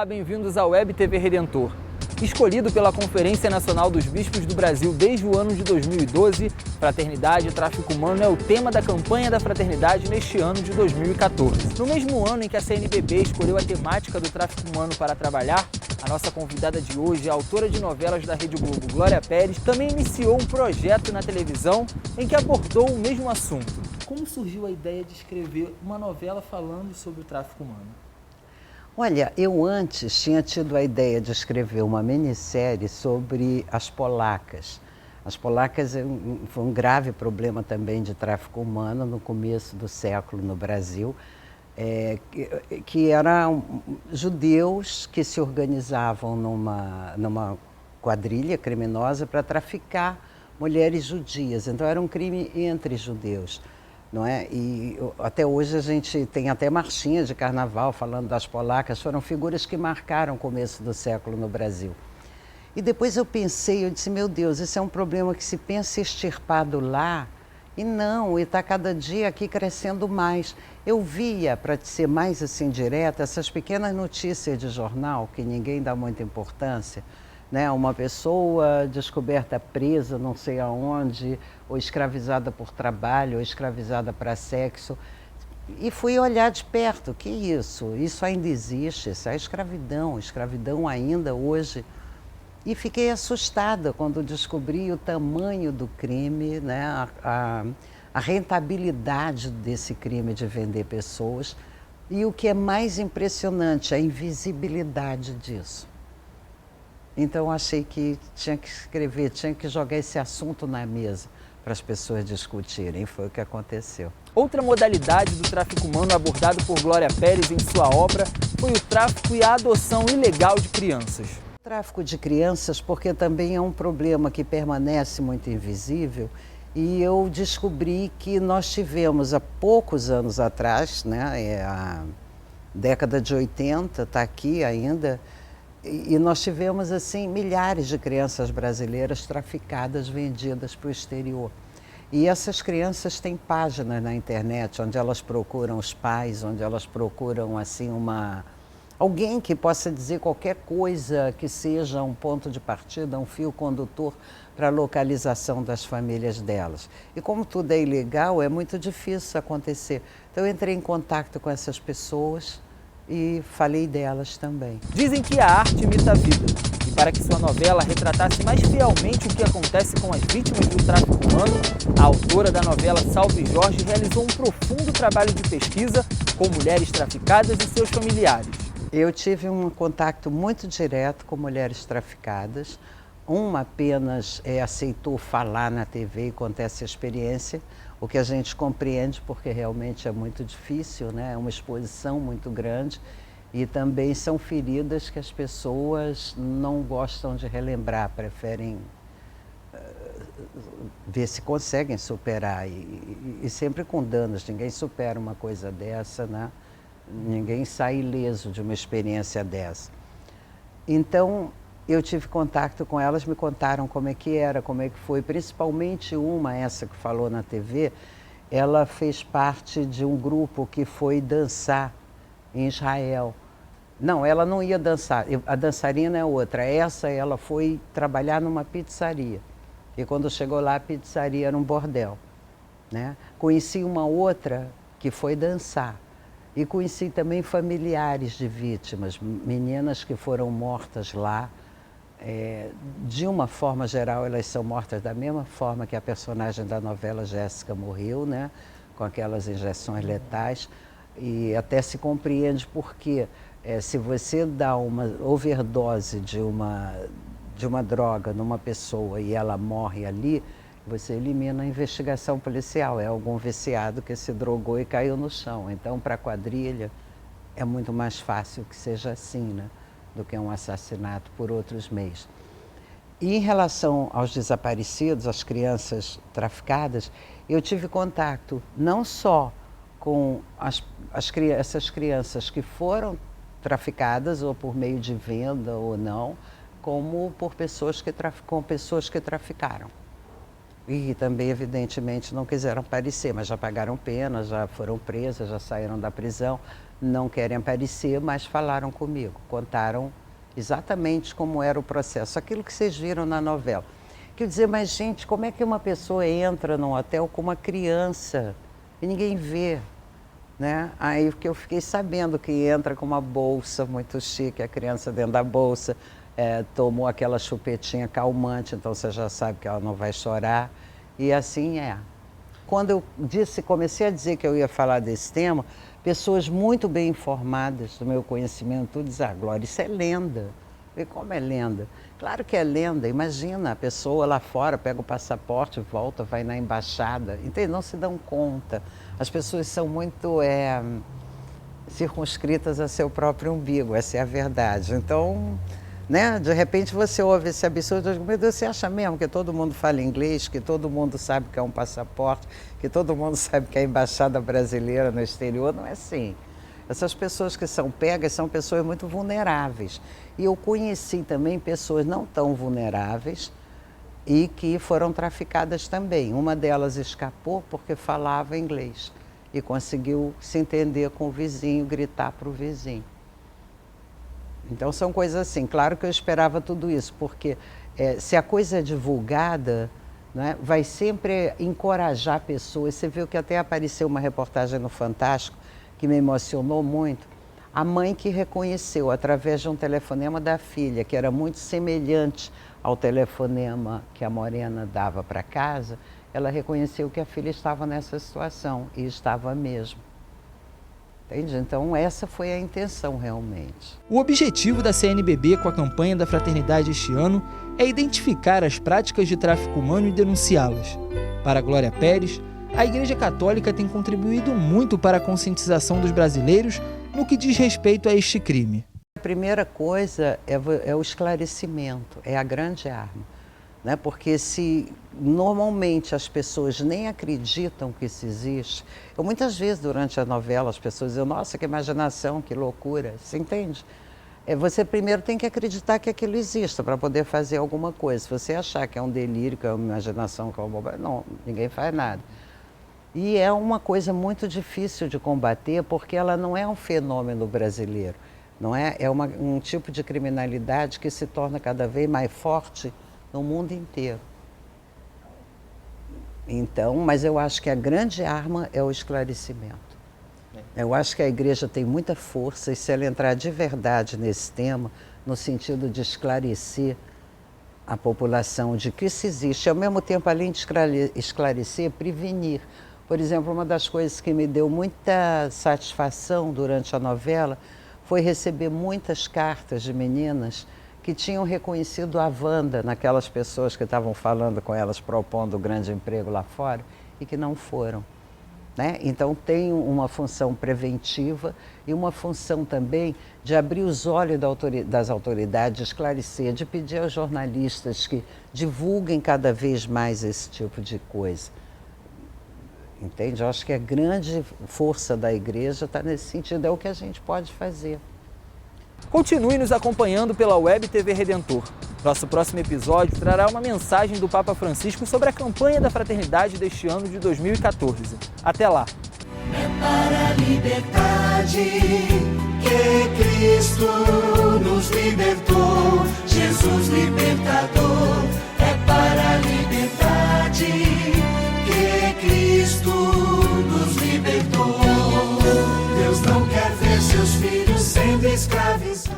Olá, bem-vindos à Web TV Redentor. Escolhido pela Conferência Nacional dos Bispos do Brasil desde o ano de 2012, fraternidade e tráfico humano é o tema da campanha da fraternidade neste ano de 2014. No mesmo ano em que a CNBB escolheu a temática do tráfico humano para trabalhar, a nossa convidada de hoje, a autora de novelas da Rede Globo, Glória Pérez, também iniciou um projeto na televisão em que abordou o mesmo assunto. Como surgiu a ideia de escrever uma novela falando sobre o tráfico humano? Olha, eu antes tinha tido a ideia de escrever uma minissérie sobre as polacas. As polacas foi um grave problema também de tráfico humano no começo do século no Brasil, que eram judeus que se organizavam numa quadrilha criminosa para traficar mulheres judias. Então era um crime entre judeus. Não é? E até hoje a gente tem até marchinha de carnaval falando das polacas, foram figuras que marcaram o começo do século no Brasil. E depois eu disse, meu Deus, esse é um problema que se pensa extirpado lá, e não, e está cada dia aqui crescendo mais. Eu via, para ser mais assim direta, essas pequenas notícias de jornal, que ninguém dá muita importância, né? Uma pessoa descoberta presa não sei aonde, ou escravizada por trabalho, ou escravizada para sexo. E fui olhar de perto, que isso? Isso ainda existe, isso é escravidão ainda hoje. E fiquei assustada quando descobri o tamanho do crime, né? A rentabilidade desse crime de vender pessoas. E o que é mais impressionante, a invisibilidade disso. Então achei que tinha que escrever, tinha que jogar esse assunto na mesa para as pessoas discutirem, foi o que aconteceu. Outra modalidade do tráfico humano abordado por Glória Pérez em sua obra foi o tráfico e a adoção ilegal de crianças. O tráfico de crianças, porque também é um problema que permanece muito invisível, e eu descobri que nós tivemos há poucos anos atrás, né, a década de 80, está aqui ainda, e nós tivemos, assim, milhares de crianças brasileiras traficadas, vendidas para o exterior. E essas crianças têm páginas na internet, onde elas procuram os pais, onde elas procuram, assim, alguém que possa dizer qualquer coisa que seja um ponto de partida, um fio condutor para a localização das famílias delas. E como tudo é ilegal, é muito difícil acontecer. Então eu entrei em contato com essas pessoas e falei delas também. Dizem que a arte imita a vida. E para que sua novela retratasse mais fielmente o que acontece com as vítimas do tráfico humano, a autora da novela Salve Jorge realizou um profundo trabalho de pesquisa com mulheres traficadas e seus familiares. Eu tive um contato muito direto com mulheres traficadas. Uma apenas aceitou falar na TV e contar essa experiência, o que a gente compreende porque realmente é muito difícil, né? É uma exposição muito grande e também são feridas que as pessoas não gostam de relembrar, preferem ver se conseguem superar e sempre com danos. Ninguém supera uma coisa dessa, né? Ninguém sai ileso de uma experiência dessa. Então, eu tive contato com elas, me contaram como é que era, como é que foi, principalmente essa que falou na TV, ela fez parte de um grupo que foi dançar em Israel. Não, ela não ia dançar, a dançarina é outra, ela foi trabalhar numa pizzaria. E quando chegou lá, a pizzaria era um bordel, né? Conheci uma outra que foi dançar. E conheci também familiares de vítimas, meninas que foram mortas lá. De uma forma geral, elas são mortas da mesma forma que a personagem da novela Jéssica morreu, né? Com aquelas injeções letais. E até se compreende porque se você dá uma overdose de uma droga numa pessoa e ela morre ali, você elimina a investigação policial. É algum viciado que se drogou e caiu no chão. Então, para a quadrilha, é muito mais fácil que seja assim, né? Do que um assassinato por outros meios. E em relação aos desaparecidos, às crianças traficadas, eu tive contato não só com essas crianças que foram traficadas, ou por meio de venda ou não, como por pessoas que traficaram. E também, evidentemente, não quiseram parecer, mas já pagaram pena, já foram presas, já saíram da prisão. não querem aparecer, mas falaram comigo, contaram exatamente como era o processo, aquilo que vocês viram na novela. Quer dizer, mas gente, como é que uma pessoa entra num hotel com uma criança e ninguém vê, né? Aí que eu fiquei sabendo que entra com uma bolsa muito chique, a criança dentro da bolsa, tomou aquela chupetinha calmante, então você já sabe que ela não vai chorar, e assim é. Quando eu comecei a dizer que eu ia falar desse tema, pessoas muito bem informadas do meu conhecimento, tudo dizem, Glória, isso é lenda. E como é lenda? Claro que é lenda, imagina, a pessoa lá fora pega o passaporte, volta, vai na embaixada, entende? Não se dão conta. As pessoas são muito circunscritas a seu próprio umbigo, essa é a verdade. Então, né, de repente você ouve esse absurdo, meu Deus, você acha mesmo que todo mundo fala inglês, que todo mundo sabe que é um passaporte, que todo mundo sabe que é a embaixada brasileira no exterior? Não é assim. Essas pessoas que são pegas são pessoas muito vulneráveis. E eu conheci também pessoas não tão vulneráveis e que foram traficadas também. Uma delas escapou porque falava inglês e conseguiu se entender com o vizinho, gritar para o vizinho. Então são coisas assim, claro que eu esperava tudo isso, porque se a coisa é divulgada, né, vai sempre encorajar pessoas. Você viu que até apareceu uma reportagem no Fantástico, que me emocionou muito, a mãe que reconheceu através de um telefonema da filha, que era muito semelhante ao telefonema que a Morena dava para casa, ela reconheceu que a filha estava nessa situação, e estava mesmo. Entende? Então essa foi a intenção realmente. O objetivo da CNBB com a campanha da Fraternidade este ano é identificar as práticas de tráfico humano e denunciá-las. Para Glória Pérez, a Igreja Católica tem contribuído muito para a conscientização dos brasileiros no que diz respeito a este crime. A primeira coisa é o esclarecimento, é a grande arma, né? Porque se normalmente as pessoas nem acreditam que isso existe, muitas vezes durante a novela as pessoas dizem, nossa, que imaginação, que loucura, você entende? Você primeiro tem que acreditar que aquilo exista para poder fazer alguma coisa. Se você achar que é um delírio, que é uma imaginação, que é uma bobagem, não, ninguém faz nada. E é uma coisa muito difícil de combater, porque ela não é um fenômeno brasileiro, não é? É um tipo de criminalidade que se torna cada vez mais forte no mundo inteiro. Então, mas eu acho que a grande arma é o esclarecimento. Eu acho que a igreja tem muita força, e se ela entrar de verdade nesse tema, no sentido de esclarecer a população de que isso existe, ao mesmo tempo, além de esclarecer, prevenir. Por exemplo, uma das coisas que me deu muita satisfação durante a novela foi receber muitas cartas de meninas que tinham reconhecido a Wanda naquelas pessoas que estavam falando com elas, propondo o grande emprego lá fora, e que não foram, né? Então tem uma função preventiva e uma função também de abrir os olhos das autoridades, de esclarecer, de pedir aos jornalistas que divulguem cada vez mais esse tipo de coisa. Entende? Eu acho que a grande força da igreja está nesse sentido, é o que a gente pode fazer. Continue nos acompanhando pela Web TV Redentor. Nosso próximo episódio trará uma mensagem do Papa Francisco sobre a campanha da fraternidade deste ano de 2014. Até lá! É para a liberdade que Cristo nos libertou, Jesus libertador. É para a liberdade que Cristo nos libertou. Deus não quer ver seus filhos sendo escravizados.